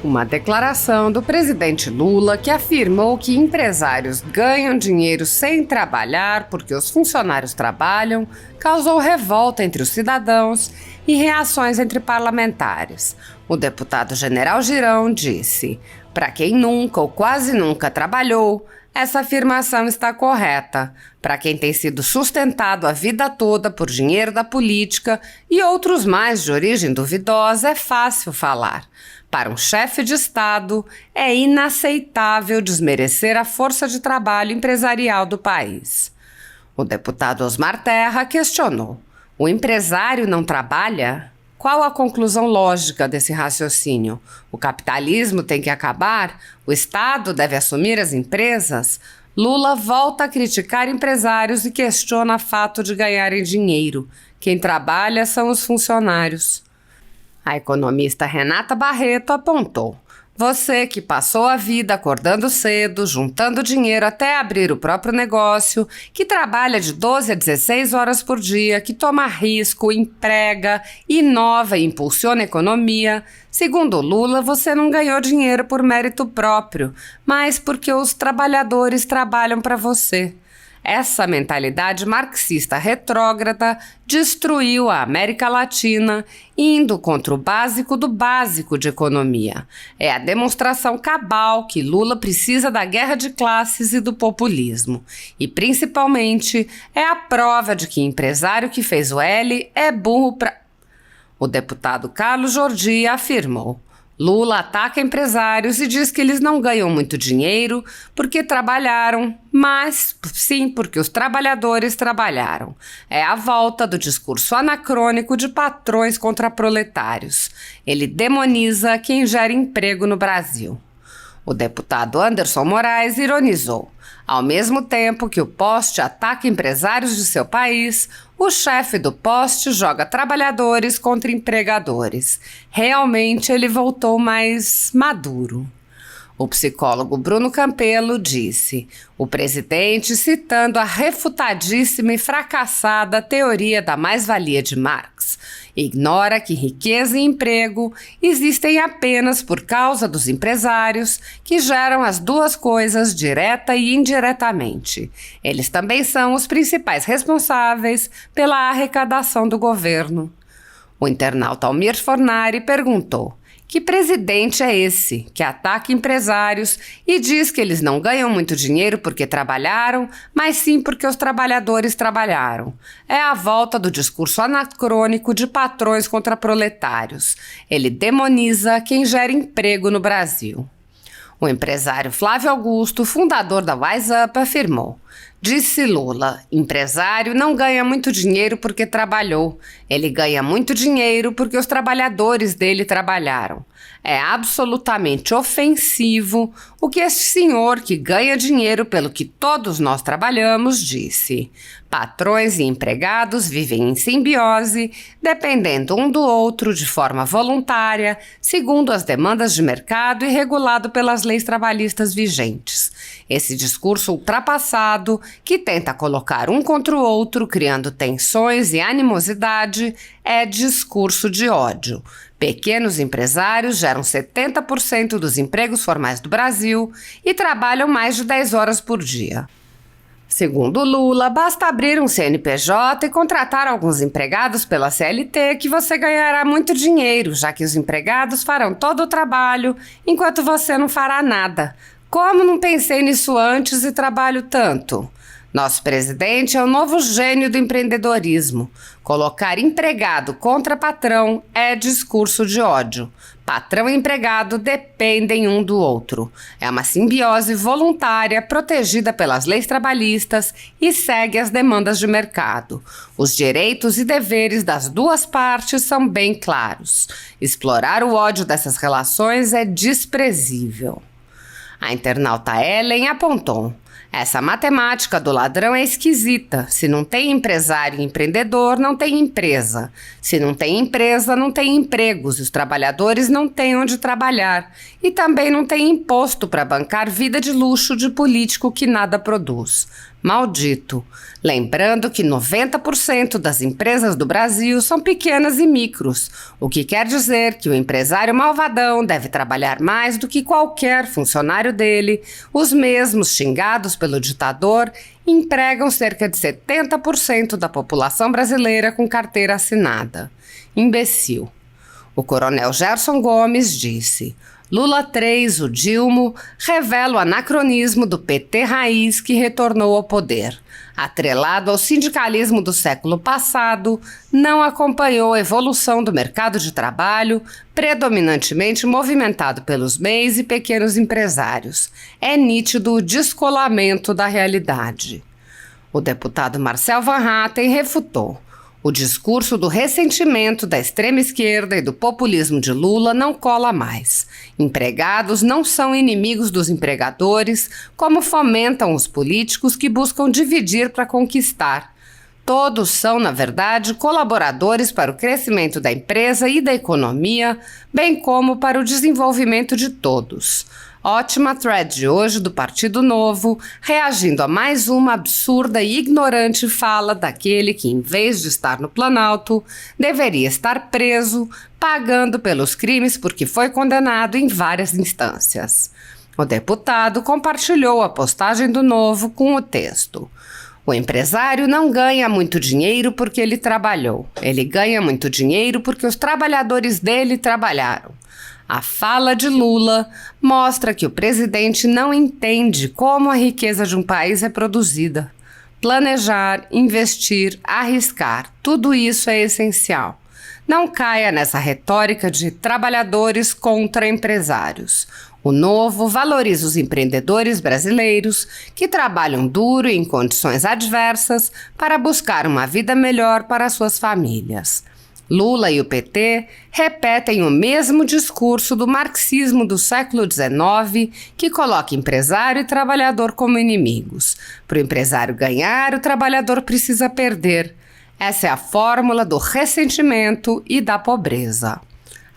Uma declaração do presidente Lula que afirmou que empresários ganham dinheiro sem trabalhar porque os funcionários trabalham causou revolta entre os cidadãos e reações entre parlamentares. O deputado General Girão disse: "Para quem nunca ou quase nunca trabalhou, essa afirmação está correta. Para quem tem sido sustentado a vida toda por dinheiro da política e outros mais de origem duvidosa, é fácil falar. Para um chefe de Estado, é inaceitável desmerecer a força de trabalho empresarial do país." O deputado Osmar Terra questionou: "O empresário não trabalha? Qual a conclusão lógica desse raciocínio? O capitalismo tem que acabar? O Estado deve assumir as empresas?" Lula volta a criticar empresários e questiona o fato de ganharem dinheiro. Quem trabalha são os funcionários. A economista Renata Barreto apontou: "Você que passou a vida acordando cedo, juntando dinheiro até abrir o próprio negócio, que trabalha de 12 a 16 horas por dia, que toma risco, emprega, inova e impulsiona a economia. Segundo Lula, você não ganhou dinheiro por mérito próprio, mas porque os trabalhadores trabalham para você." Essa mentalidade marxista retrógrada destruiu a América Latina, indo contra o básico do básico de economia. É a demonstração cabal que Lula precisa da guerra de classes e do populismo. E, principalmente, é a prova de que empresário que fez o L é burro pra... O deputado Carlos Jordi afirmou: "Lula ataca empresários e diz que eles não ganham muito dinheiro porque trabalharam, mas sim porque os trabalhadores trabalharam. É a volta do discurso anacrônico de patrões contra proletários. Ele demoniza quem gera emprego no Brasil." O deputado Anderson Moraes ironizou: "Ao mesmo tempo que o Poste ataca empresários de seu país, o chefe do Poste joga trabalhadores contra empregadores. Realmente ele voltou mais maduro." O psicólogo Bruno Campelo disse: "O presidente, citando a refutadíssima e fracassada teoria da mais-valia de Marx, ignora que riqueza e emprego existem apenas por causa dos empresários, que geram as duas coisas direta e indiretamente. Eles também são os principais responsáveis pela arrecadação do governo." O internauta Almir Fornari perguntou: "Que presidente é esse que ataca empresários e diz que eles não ganham muito dinheiro porque trabalharam, mas sim porque os trabalhadores trabalharam? É a volta do discurso anacrônico de patrões contra proletários. Ele demoniza quem gera emprego no Brasil." O empresário Flávio Augusto, fundador da Wise Up, afirmou: "Disse Lula, empresário não ganha muito dinheiro porque trabalhou. Ele ganha muito dinheiro porque os trabalhadores dele trabalharam. É absolutamente ofensivo o que este senhor que ganha dinheiro pelo que todos nós trabalhamos disse. Patrões e empregados vivem em simbiose, dependendo um do outro de forma voluntária, segundo as demandas de mercado e regulado pelas leis trabalhistas vigentes. Esse discurso ultrapassado, que tenta colocar um contra o outro, criando tensões e animosidade, é discurso de ódio. Pequenos empresários geram 70% dos empregos formais do Brasil e trabalham mais de 10 horas por dia. Segundo Lula, basta abrir um CNPJ e contratar alguns empregados pela CLT que você ganhará muito dinheiro, já que os empregados farão todo o trabalho enquanto você não fará nada. Como não pensei nisso antes e trabalho tanto? Nosso presidente é o novo gênio do empreendedorismo. Colocar empregado contra patrão é discurso de ódio. Patrão e empregado dependem um do outro. É uma simbiose voluntária protegida pelas leis trabalhistas e segue as demandas de mercado. Os direitos e deveres das duas partes são bem claros. Explorar o ódio dessas relações é desprezível." A internauta Ellen apontou: "Essa matemática do ladrão é esquisita. Se não tem empresário e empreendedor, não tem empresa. Se não tem empresa, não tem empregos. Os trabalhadores não têm onde trabalhar. E também não tem imposto para bancar vida de luxo de político que nada produz. Maldito. Lembrando que 90% das empresas do Brasil são pequenas e micros, o que quer dizer que o empresário malvadão deve trabalhar mais do que qualquer funcionário dele. Os mesmos xingados pelo ditador empregam cerca de 70% da população brasileira com carteira assinada. Imbecil. O coronel Gerson Gomes disse: Lula III, o Dilma, revela o anacronismo do PT raiz que retornou ao poder. Atrelado ao sindicalismo do século passado, não acompanhou a evolução do mercado de trabalho, predominantemente movimentado pelos MEIs e pequenos empresários. É nítido o descolamento da realidade. O deputado Marcel Van Hatten refutou. O discurso do ressentimento da extrema esquerda e do populismo de Lula não cola mais. Empregados não são inimigos dos empregadores, como fomentam os políticos que buscam dividir para conquistar. Todos são, na verdade, colaboradores para o crescimento da empresa e da economia, bem como para o desenvolvimento de todos. Ótima thread de hoje do Partido Novo, reagindo a mais uma absurda e ignorante fala daquele que, em vez de estar no Planalto, deveria estar preso, pagando pelos crimes porque foi condenado em várias instâncias. O deputado compartilhou a postagem do Novo com o texto: o empresário não ganha muito dinheiro porque ele trabalhou. Ele ganha muito dinheiro porque os trabalhadores dele trabalharam. A fala de Lula mostra que o presidente não entende como a riqueza de um país é produzida. Planejar, investir, arriscar, tudo isso é essencial. Não caia nessa retórica de trabalhadores contra empresários. O Novo valoriza os empreendedores brasileiros que trabalham duro e em condições adversas para buscar uma vida melhor para suas famílias. Lula e o PT repetem o mesmo discurso do marxismo do século XIX, que coloca empresário e trabalhador como inimigos. Para o empresário ganhar, o trabalhador precisa perder. Essa é a fórmula do ressentimento e da pobreza.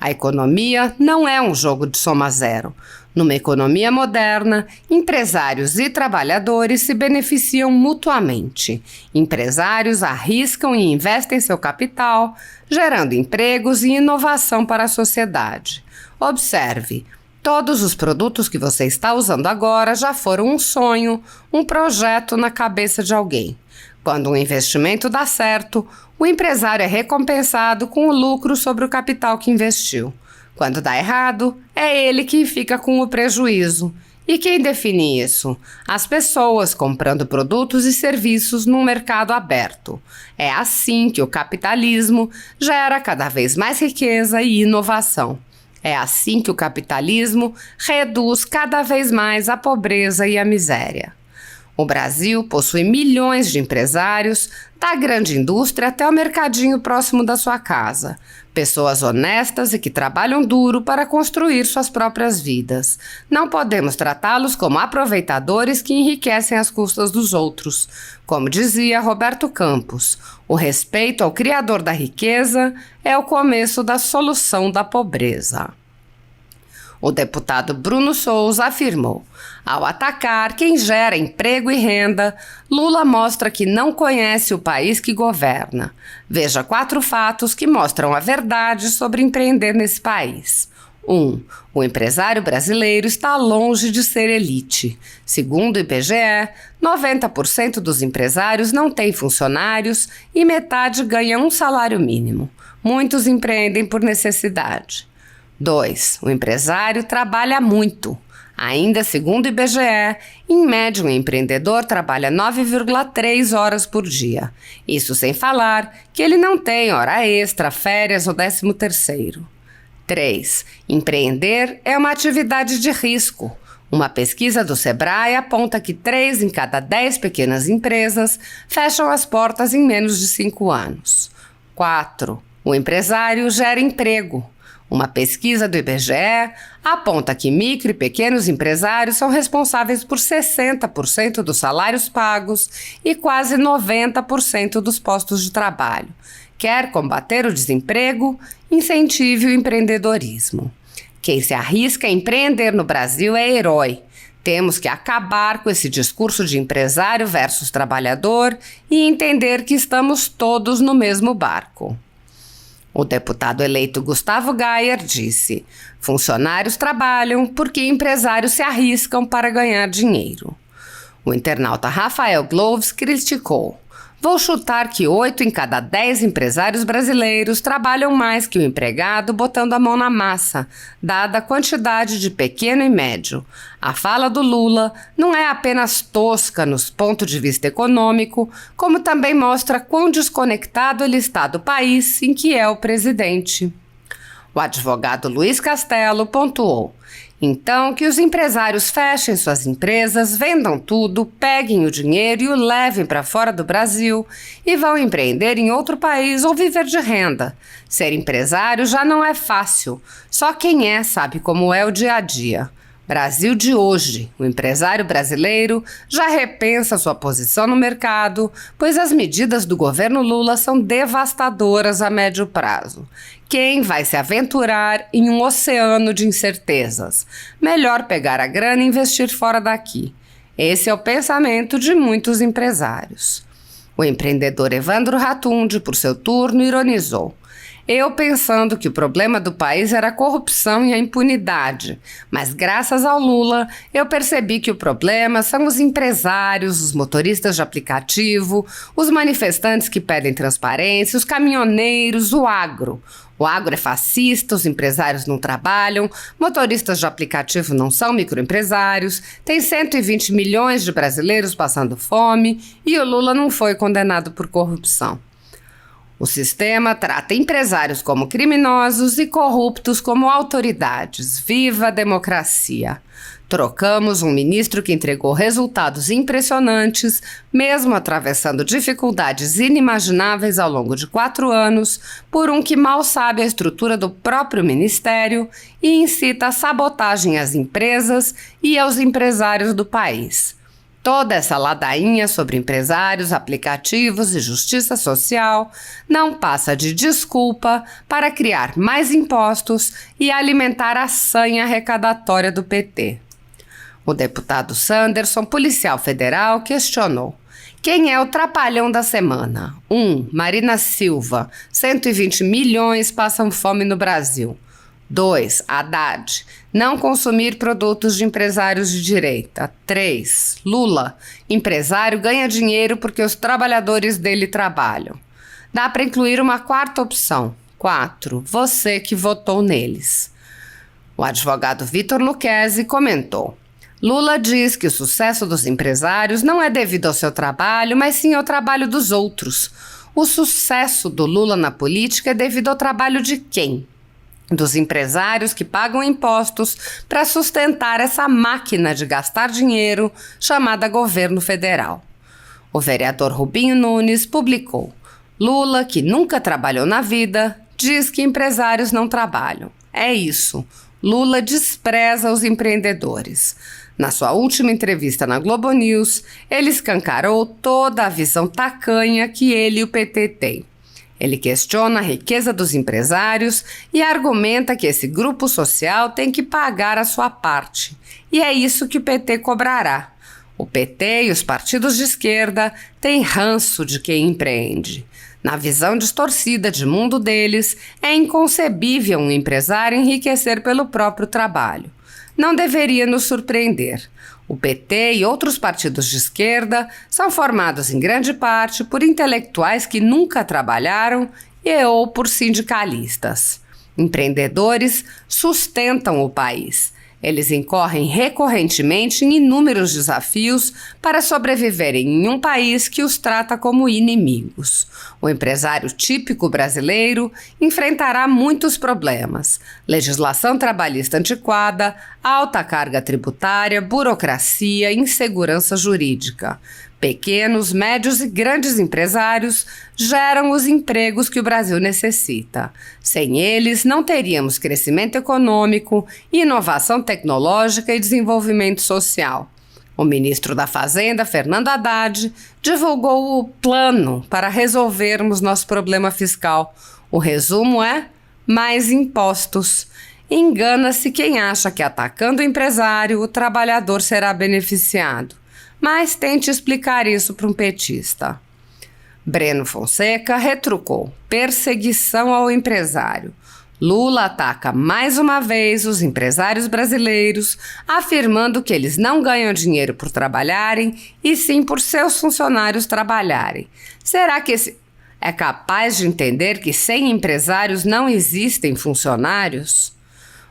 A economia não é um jogo de soma zero. Numa economia moderna, empresários e trabalhadores se beneficiam mutuamente. Empresários arriscam e investem seu capital, gerando empregos e inovação para a sociedade. Observe, todos os produtos que você está usando agora já foram um sonho, um projeto na cabeça de alguém. Quando um investimento dá certo, o empresário é recompensado com o lucro sobre o capital que investiu. Quando dá errado, é ele que fica com o prejuízo. E quem define isso? As pessoas comprando produtos e serviços num mercado aberto. É assim que o capitalismo gera cada vez mais riqueza e inovação. É assim que o capitalismo reduz cada vez mais a pobreza e a miséria. O Brasil possui milhões de empresários, da grande indústria até o mercadinho próximo da sua casa. Pessoas honestas e que trabalham duro para construir suas próprias vidas. Não podemos tratá-los como aproveitadores que enriquecem às custas dos outros. Como dizia Roberto Campos, o respeito ao criador da riqueza é o começo da solução da pobreza. O deputado Bruno Souza afirmou: ao atacar quem gera emprego e renda, Lula mostra que não conhece o país que governa. Veja 4 fatos que mostram a verdade sobre empreender nesse país. 1. O empresário brasileiro está longe de ser elite. Segundo o IBGE, 90% dos empresários não têm funcionários e metade ganha um salário mínimo. Muitos empreendem por necessidade. 2. O empresário trabalha muito. Ainda segundo o IBGE, em média um empreendedor trabalha 9,3 horas por dia. Isso sem falar que ele não tem hora extra, férias ou 13º. 3. Empreender é uma atividade de risco. Uma pesquisa do Sebrae aponta que 3 em cada 10 pequenas empresas fecham as portas em menos de 5 anos. 4. O empresário gera emprego. Uma pesquisa do IBGE aponta que micro e pequenos empresários são responsáveis por 60% dos salários pagos e quase 90% dos postos de trabalho. Quer combater o desemprego? Incentive o empreendedorismo. Quem se arrisca a empreender no Brasil é herói. Temos que acabar com esse discurso de empresário versus trabalhador e entender que estamos todos no mesmo barco. O deputado eleito Gustavo Gayer disse: funcionários trabalham porque empresários se arriscam para ganhar dinheiro. O internauta Rafael Gloves criticou: vou chutar que 8 em cada 10 empresários brasileiros trabalham mais que o empregado botando a mão na massa, dada a quantidade de pequeno e médio. A fala do Lula não é apenas tosca nos pontos de vista econômico, como também mostra quão desconectado ele está do país em que é o presidente. O advogado Luiz Castelo pontuou: então, que os empresários fechem suas empresas, vendam tudo, peguem o dinheiro e o levem para fora do Brasil e vão empreender em outro país ou viver de renda. Ser empresário já não é fácil, só quem é sabe como é o dia a dia. Brasil de hoje, o empresário brasileiro já repensa sua posição no mercado, pois as medidas do governo Lula são devastadoras a médio prazo. Quem vai se aventurar em um oceano de incertezas? Melhor pegar a grana e investir fora daqui. Esse é o pensamento de muitos empresários. O empreendedor Evandro Ratundi, por seu turno, ironizou: eu pensando que o problema do país era a corrupção e a impunidade, mas graças ao Lula eu percebi que o problema são os empresários, os motoristas de aplicativo, os manifestantes que pedem transparência, os caminhoneiros, o agro. O agro é fascista, os empresários não trabalham, motoristas de aplicativo não são microempresários, tem 120 milhões de brasileiros passando fome e o Lula não foi condenado por corrupção. O sistema trata empresários como criminosos e corruptos como autoridades. Viva a democracia! Trocamos um ministro que entregou resultados impressionantes, mesmo atravessando dificuldades inimagináveis ao longo de 4 anos, por um que mal sabe a estrutura do próprio ministério e incita a sabotagem às empresas e aos empresários do país. Toda essa ladainha sobre empresários, aplicativos e justiça social não passa de desculpa para criar mais impostos e alimentar a sanha arrecadatória do PT. O deputado Sanderson, policial federal, questionou: quem é o trapalhão da semana? 1. Marina Silva, 120 milhões passam fome no Brasil. 2. Haddad, não consumir produtos de empresários de direita. 3. Lula, empresário ganha dinheiro porque os trabalhadores dele trabalham. Dá para incluir uma 4ª opção. 4. Você que votou neles. O advogado Vitor Lucchesi comentou: Lula diz que o sucesso dos empresários não é devido ao seu trabalho, mas sim ao trabalho dos outros. O sucesso do Lula na política é devido ao trabalho de quem? Dos empresários que pagam impostos para sustentar essa máquina de gastar dinheiro chamada governo federal. O vereador Rubinho Nunes publicou: Lula, que nunca trabalhou na vida, diz que empresários não trabalham. É isso. Lula despreza os empreendedores. Na sua última entrevista na Globo News, ele escancarou toda a visão tacanha que ele e o PT têm. Ele questiona a riqueza dos empresários e argumenta que esse grupo social tem que pagar a sua parte. E é isso que o PT cobrará. O PT e os partidos de esquerda têm ranço de quem empreende. Na visão distorcida de mundo deles, é inconcebível um empresário enriquecer pelo próprio trabalho. Não deveria nos surpreender. O PT e outros partidos de esquerda são formados em grande parte por intelectuais que nunca trabalharam ou por sindicalistas. Empreendedores sustentam o país. Eles incorrem recorrentemente em inúmeros desafios para sobreviverem em um país que os trata como inimigos. O empresário típico brasileiro enfrentará muitos problemas: legislação trabalhista antiquada, alta carga tributária, burocracia, insegurança jurídica. Pequenos, médios e grandes empresários geram os empregos que o Brasil necessita. Sem eles, não teríamos crescimento econômico, inovação tecnológica e desenvolvimento social. O ministro da Fazenda, Fernando Haddad, divulgou o plano para resolvermos nosso problema fiscal. O resumo é: mais impostos. Engana-se quem acha que atacando o empresário, o trabalhador será beneficiado. Mas tente explicar isso para um petista. Breno Fonseca retrucou: perseguição ao empresário. Lula ataca mais uma vez os empresários brasileiros, afirmando que eles não ganham dinheiro por trabalharem, e sim por seus funcionários trabalharem. Será que esse é capaz de entender que sem empresários não existem funcionários?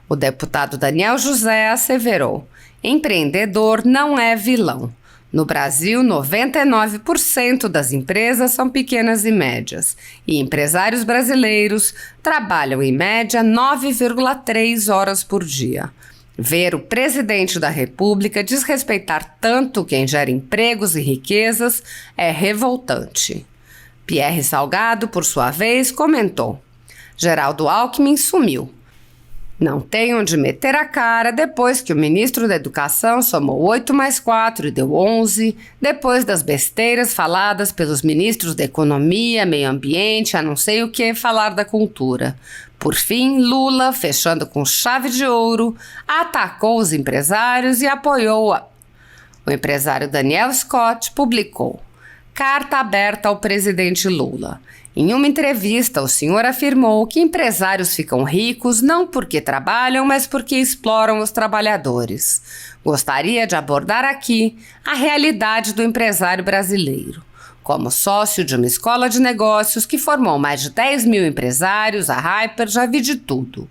O deputado Daniel José asseverou: empreendedor não é vilão. No Brasil, 99% das empresas são pequenas e médias, e empresários brasileiros trabalham em média 9,3 horas por dia. Ver o presidente da República desrespeitar tanto quem gera empregos e riquezas é revoltante. Pierre Salgado, por sua vez, comentou: Geraldo Alckmin sumiu. Não tem onde meter a cara depois que o ministro da Educação somou 8 mais 4 e deu 11, depois das besteiras faladas pelos ministros da Economia, Meio Ambiente, a não sei o que, falar da cultura. Por fim, Lula, fechando com chave de ouro, atacou os empresários e apoiou-a. O empresário Daniel Scott publicou: carta aberta ao presidente Lula. Em uma entrevista, o senhor afirmou que empresários ficam ricos não porque trabalham, mas porque exploram os trabalhadores. Gostaria de abordar aqui a realidade do empresário brasileiro. Como sócio de uma escola de negócios que formou mais de 10 mil empresários, a Hyper já vi de tudo.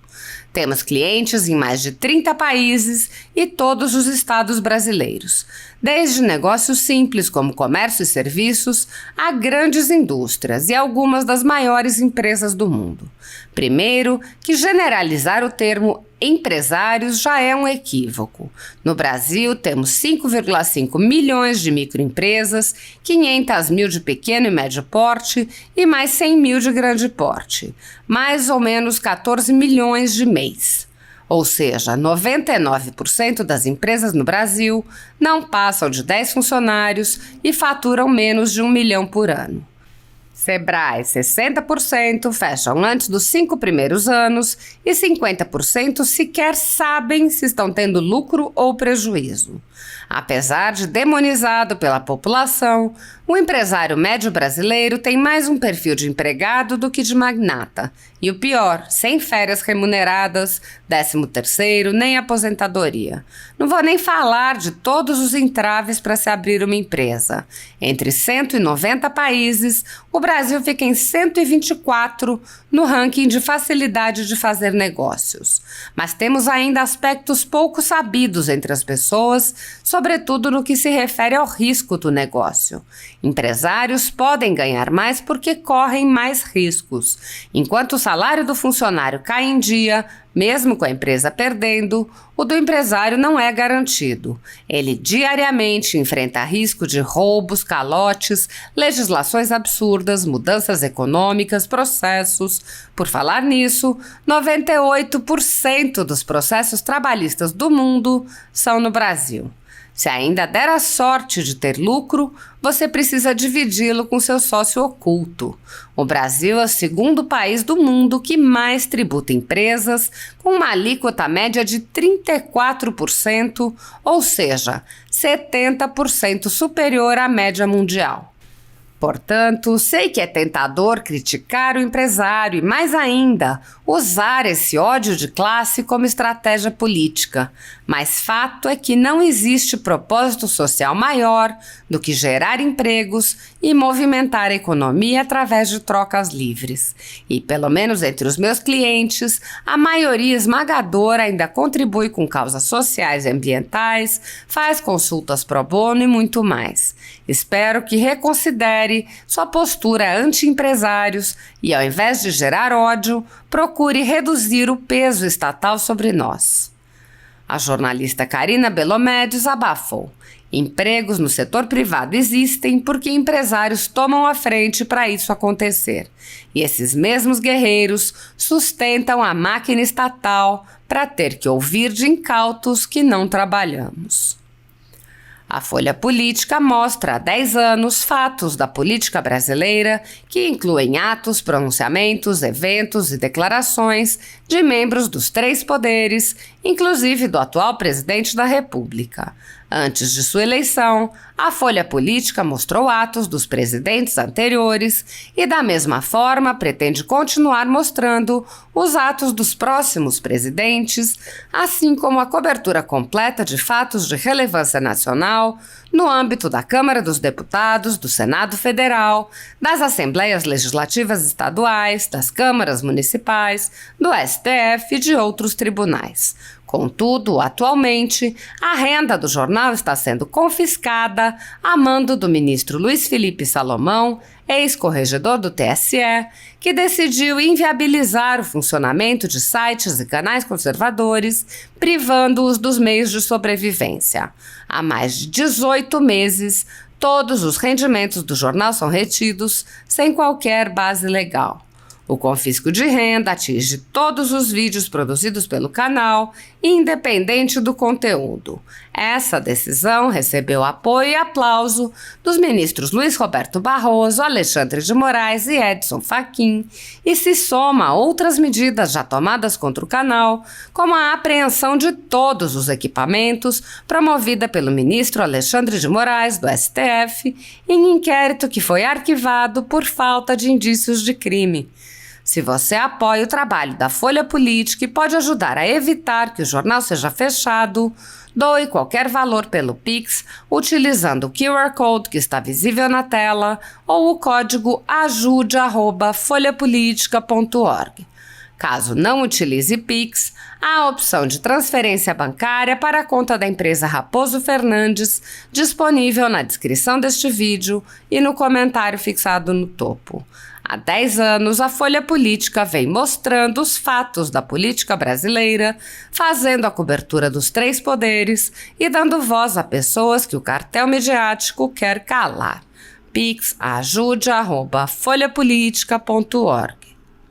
Temos clientes em mais de 30 países e todos os estados brasileiros, desde negócios simples como comércio e serviços a grandes indústrias e algumas das maiores empresas do mundo. Primeiro, que generalizar o termo empresários já é um equívoco. No Brasil, temos 5,5 milhões de microempresas, 500 mil de pequeno e médio porte e mais 100 mil de grande porte, mais ou menos 14 milhões de mês. Ou seja, 99% das empresas no Brasil não passam de 10 funcionários e faturam menos de 1 milhão por ano. Sebrae, 60% fecham antes dos 5 primeiros anos e 50% sequer sabem se estão tendo lucro ou prejuízo. Apesar de demonizado pela população, o empresário médio brasileiro tem mais um perfil de empregado do que de magnata. E o pior, sem férias remuneradas, 13º, nem aposentadoria. Não vou nem falar de todos os entraves para se abrir uma empresa. Entre 190 países, o Brasil fica em 124 no ranking de facilidade de fazer negócios. Mas temos ainda aspectos pouco sabidos entre as pessoas, sobretudo no que se refere ao risco do negócio. Empresários podem ganhar mais porque correm mais riscos. Enquanto o salário do funcionário cai em dia, mesmo com a empresa perdendo, o do empresário não é garantido. Ele diariamente enfrenta risco de roubos, calotes, legislações absurdas, mudanças econômicas, processos. Por falar nisso, 98% dos processos trabalhistas do mundo são no Brasil. Se ainda der a sorte de ter lucro, você precisa dividi-lo com seu sócio oculto. O Brasil é o segundo país do mundo que mais tributa empresas, com uma alíquota média de 34%, ou seja, 70% superior à média mundial. Portanto, sei que é tentador criticar o empresário e, mais ainda, usar esse ódio de classe como estratégia política. Mas fato é que não existe propósito social maior do que gerar empregos e movimentar a economia através de trocas livres. E, pelo menos entre os meus clientes, a maioria esmagadora ainda contribui com causas sociais e ambientais, faz consultas pro bono e muito mais. Espero que reconsidere sua postura anti-empresários e, ao invés de gerar ódio, procure reduzir o peso estatal sobre nós. A jornalista Karina Belomé desabafou: empregos no setor privado existem porque empresários tomam a frente para isso acontecer. E esses mesmos guerreiros sustentam a máquina estatal para ter que ouvir de incautos que não trabalhamos. A Folha Política mostra há 10 anos fatos da política brasileira que incluem atos, pronunciamentos, eventos e declarações de membros dos 3 poderes, inclusive do atual presidente da República. Antes de sua eleição, a Folha Política mostrou atos dos presidentes anteriores e, da mesma forma, pretende continuar mostrando os atos dos próximos presidentes, assim como a cobertura completa de fatos de relevância nacional no âmbito da Câmara dos Deputados, do Senado Federal, das Assembleias Legislativas Estaduais, das câmaras municipais, do STF e de outros tribunais. Contudo, atualmente, a renda do jornal está sendo confiscada a mando do ministro Luiz Felipe Salomão, ex-corregedor do TSE, que decidiu inviabilizar o funcionamento de sites e canais conservadores, privando-os dos meios de sobrevivência. Há mais de 18 meses, todos os rendimentos do jornal são retidos sem qualquer base legal. O confisco de renda atinge todos os vídeos produzidos pelo canal, independente do conteúdo. Essa decisão recebeu apoio e aplauso dos ministros Luiz Roberto Barroso, Alexandre de Moraes e Edson Fachin e se soma a outras medidas já tomadas contra o canal, como a apreensão de todos os equipamentos promovida pelo ministro Alexandre de Moraes, do STF, em inquérito que foi arquivado por falta de indícios de crime. Se você apoia o trabalho da Folha Política e pode ajudar a evitar que o jornal seja fechado, doe qualquer valor pelo Pix utilizando o QR Code que está visível na tela ou o código ajude@folhapolitica.org. Caso não utilize Pix, há a opção de transferência bancária para a conta da empresa Raposo Fernandes, disponível na descrição deste vídeo e no comentário fixado no topo. Há 10 anos, a Folha Política vem mostrando os fatos da política brasileira, fazendo a cobertura dos 3 poderes e dando voz a pessoas que o cartel midiático quer calar. Pix ajude@folhapolitica.org.